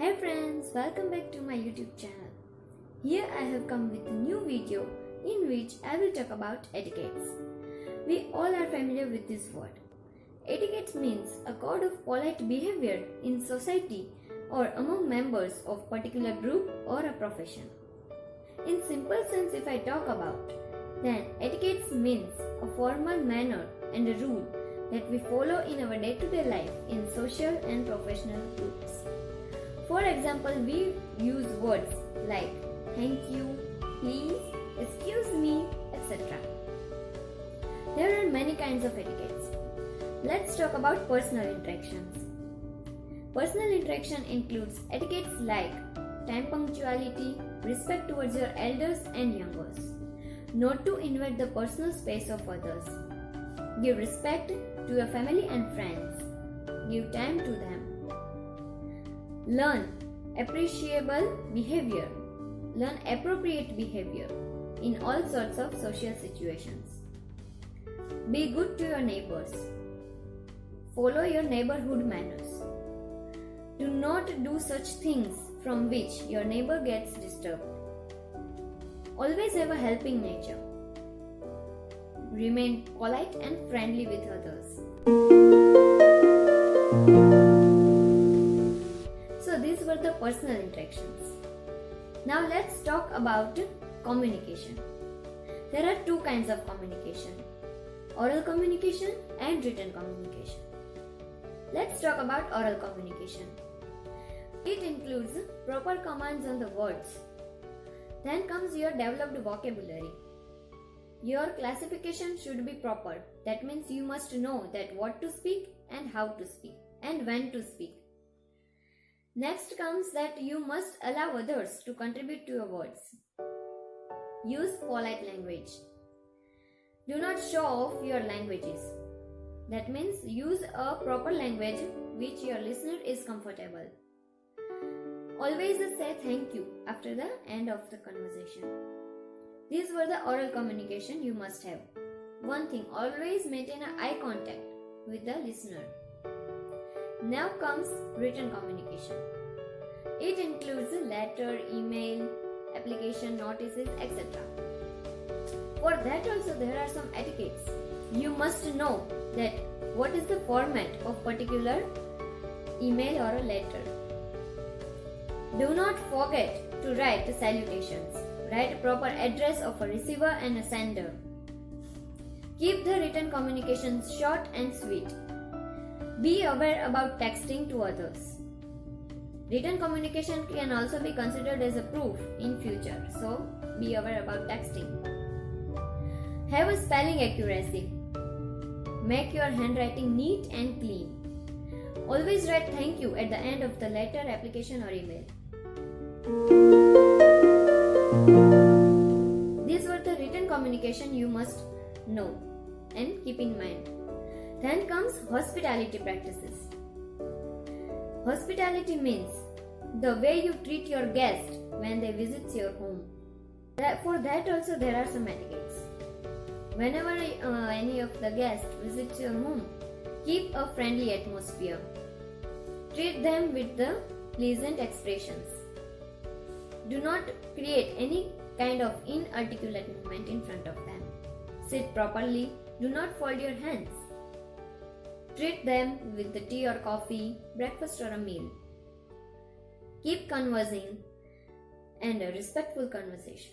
Hey friends, welcome back to my YouTube channel. Here I have come with a new video in which I will talk about etiquettes. We all are familiar with this word. Etiquette means a code of polite behavior in society or among members of particular group or a profession. In simple sense if I talk about, then etiquette means a formal manner and a rule that we follow in our day-to-day life in social and professional groups. For example, we use words like thank you, please, excuse me, etc. There are many kinds of etiquettes. Let's talk about personal interactions. Personal interaction includes etiquettes like time punctuality, respect towards your elders and youngers, not to invade the personal space of others, give respect to your family and friends, give time to them. Learn appreciable behavior. Learn appropriate behavior in all sorts of social situations. Be good to your neighbors. Follow your neighborhood manners. Do not do such things from which your neighbor gets disturbed. Always have a helping nature. Remain polite and friendly with others. So these were the personal interactions. Now let's talk about communication. There are two kinds of communication: oral communication and written communication. Let's talk about oral communication. It includes proper commands on the words. Then comes your developed vocabulary. Your classification should be proper. That means you must know that what to speak and how to speak and when to speak. Next comes that you must allow others to contribute to your words. Use polite language. Do not show off your languages. That means use a proper language which your listener is comfortable. Always say thank you after the end of the conversation. These were the oral communication you must have. One thing, always maintain an eye contact with the listener. Now comes written communication. It includes letter, email, application, notices, etc. For that also there are some etiquettes. You must know that what is the format of particular email or a letter. Do not forget to write salutations. Write a proper address of a receiver and a sender. Keep the written communications short and sweet. Be aware about texting to others. Written communication can also be considered as a proof in future, so be aware about texting. Have a spelling accuracy. Make your handwriting neat and clean. Always write thank you at the end of the letter, application or email. These were the written communication you must know and keep in mind. Then comes hospitality practices. Hospitality means the way you treat your guest when they visit your home. For that also there are some etiquettes. Whenever any of the guests visits your home, keep a friendly atmosphere. Treat them with the pleasant expressions. Do not create any kind of inarticulate movement in front of them. Sit properly. Do not fold your hands. Treat them with the tea or coffee, breakfast or a meal. Keep conversing and a respectful conversation.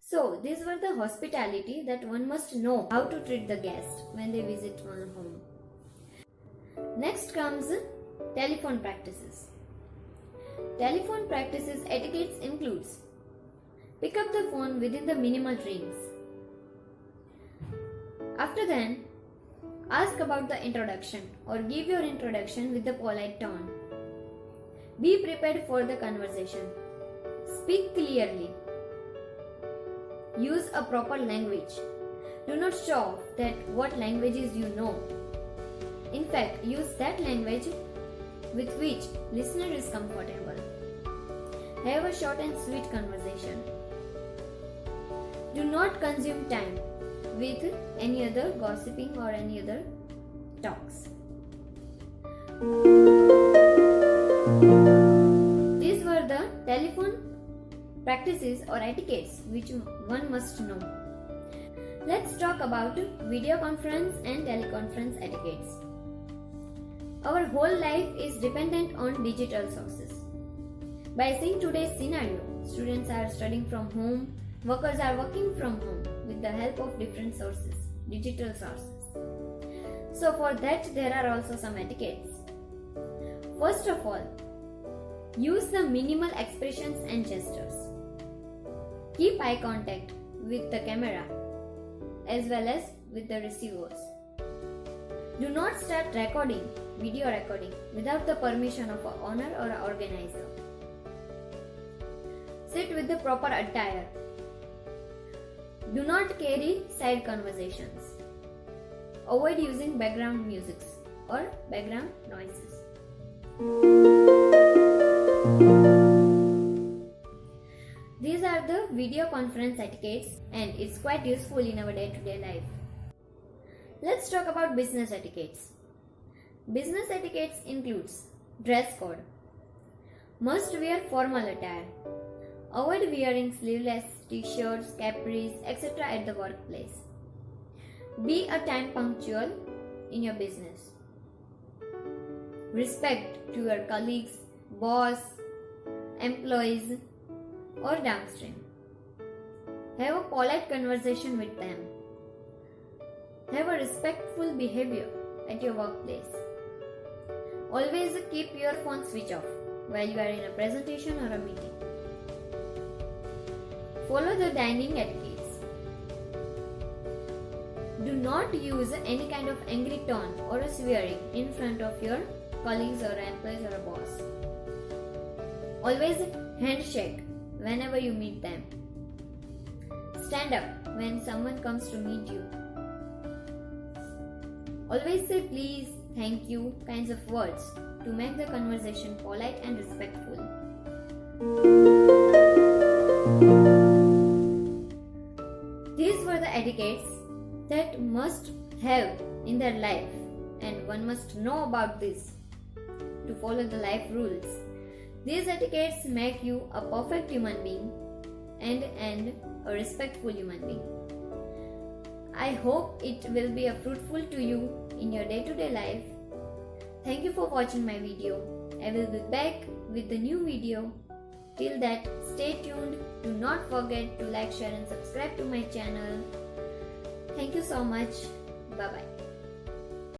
So these were the hospitality that one must know how to treat the guest when they visit one home. Next comes telephone practices. Telephone practices etiquettes includes: pick up the phone within the minimal rings. After then, ask about the introduction or give your introduction with a polite tone. Be prepared for the conversation. Speak clearly. Use a proper language. Do not show off that what languages you know. In fact, use that language with which listener is comfortable. Have a short and sweet conversation. Do not consume time with any other gossiping or any other talks. These were the telephone practices or etiquettes which one must know. Let's talk about video conference and teleconference etiquettes. Our whole life is dependent on digital sources. By seeing today's scenario, students are studying from home, workers are working from home with the help of different sources, digital sources. So for that there are also some etiquettes. First of all, use the minimal expressions and gestures. Keep eye contact with the camera as well as with the receivers. Do not start video recording without the permission of an owner or an organizer. Sit with the proper attire. Do not carry side conversations. Avoid using background music or background noises. These are the video conference etiquettes and it's quite useful in our day-to-day life. Let's talk about business etiquettes. Business etiquettes includes dress code. Must wear formal attire. Avoid wearing sleeveless t-shirts, capris, etc. at the workplace. Be a time punctual in your business. Respect to your colleagues, boss, employees or downstream. Have a polite conversation with them. Have a respectful behavior at your workplace. Always keep your phone switched off while you are in a presentation or a meeting. Follow the dining etiquettes. Do not use any kind of angry tone or a swearing in front of your colleagues or employees or a boss. Always handshake whenever you meet them. Stand up when someone comes to meet you. Always say please, thank you kinds of words to make the conversation polite and respectful. These were the etiquettes that must have in their life and one must know about this to follow the life rules. These etiquettes make you a perfect human being and a respectful human being. I hope it will be fruitful to you in your day-to-day life. Thank you for watching my video. I will be back with the new video. Till that, stay tuned. Do not forget to like, share and subscribe to my channel. Thank you so much. Bye-bye.